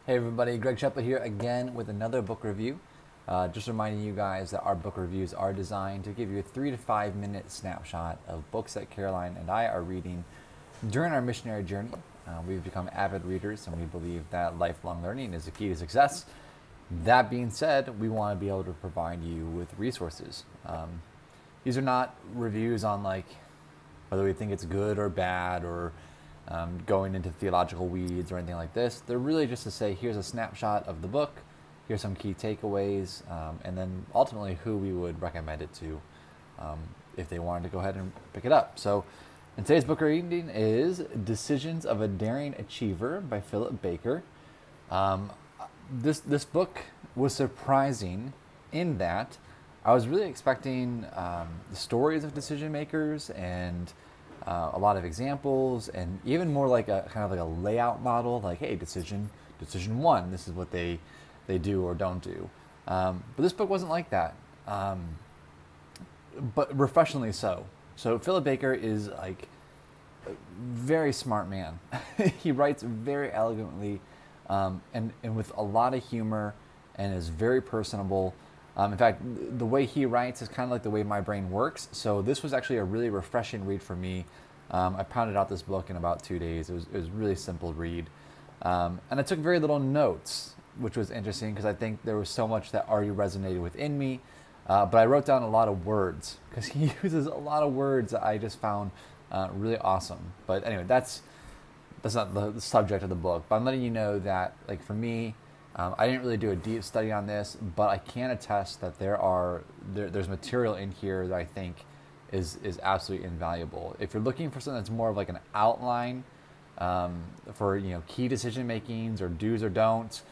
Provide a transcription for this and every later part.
Hey everybody, Greg Shepard here again with another book review. Just reminding you guys that our book reviews are designed to give you a 3 to 5 minute snapshot of books that Caroline and I are reading during our missionary journey. We've become avid readers and we believe that lifelong learning is the key to success. That being said, we want to be able to provide you with resources. These are not reviews on like whether we think it's good or bad or going into theological weeds or anything like this. They're really just to say, here's a snapshot of the book, here's some key takeaways, and then ultimately who we would recommend it to if they wanted to go ahead and pick it up. So, in today's book reading is Decisions of a Daring Achiever by Philip Baker. This book was surprising in that I was really expecting the stories of decision makers and a lot of examples, and even more like a kind of like a layout model, like, hey, decision one, this is what they do or don't do. But this book wasn't like that, but refreshingly so. So Philip Baker is like a very smart man. He writes very elegantly, and with a lot of humor, and is very personable. In fact, the way he writes is kind of like the way my brain works. So this was actually a really refreshing read for me. I pounded out this book in about 2 days. It was really simple read. And I took very little notes, which was interesting because I think there was so much that already resonated within me. But I wrote down a lot of words because he uses a lot of words that I just found really awesome. But anyway, that's not the subject of the book. But I'm letting you know that, like, for me, I didn't really do a deep study on this, but I can attest that there's material in here that I think is absolutely invaluable. If you're looking for something that's more of like an outline for key decision makings or do's or don'ts,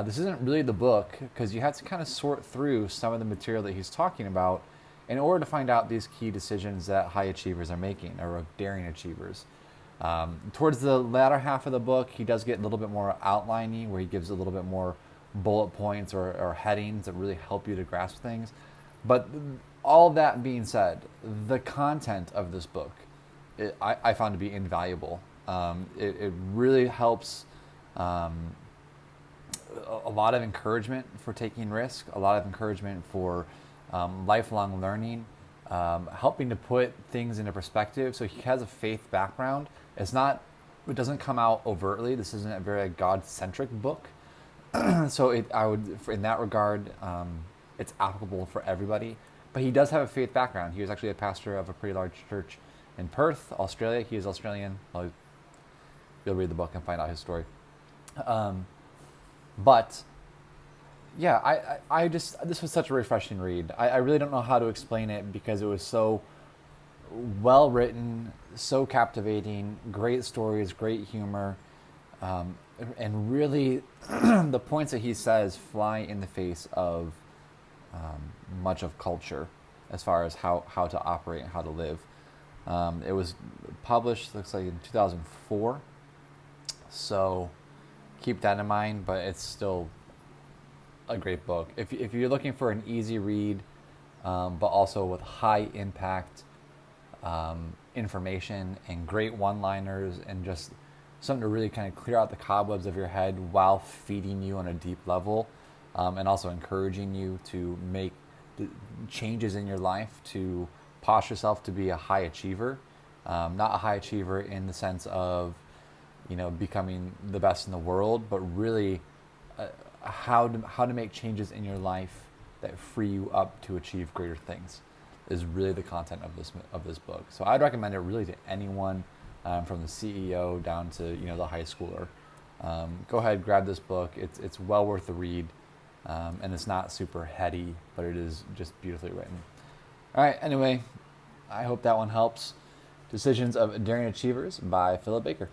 this isn't really the book, because you have to kind of sort through some of the material that he's talking about in order to find out these key decisions that high achievers are making, or daring achievers. Towards the latter half of the book, he does get a little bit more outliney, where he gives a little bit more bullet points or headings that really help you to grasp things. But all that being said, the content of this book, I found to be invaluable. It really helps, a lot of encouragement for taking risk, a lot of encouragement for lifelong learning, helping to put things into perspective. So he has a faith background. It doesn't come out overtly. This isn't a very God-centric book. So in that regard, it's applicable for everybody. But he does have a faith background. He was actually a pastor of a pretty large church in Perth, Australia. He is Australian. You'll read the book and find out his story. But yeah, this was such a refreshing read. I really don't know how to explain it because it was so well written, so captivating, great stories, great humor, and really the points that he says fly in the face of much of culture as far as how to operate and how to live. It was published, looks like, in 2004, so keep that in mind, but it's still a great book. If you're looking for an easy read, but also with high impact information and great one-liners and just something to really kind of clear out the cobwebs of your head while feeding you on a deep level, and also encouraging you to make changes in your life to posture yourself to be a high achiever, not a high achiever in the sense of becoming the best in the world, but really how to make changes in your life that free you up to achieve greater things is really the content of this book. So I'd recommend it really to anyone, from the CEO down to the high schooler. Go ahead, grab this book. It's well worth the read, and it's not super heady, but it is just beautifully written. All right. Anyway, I hope that one helps. Decisions of Daring Achievers by Philip Baker.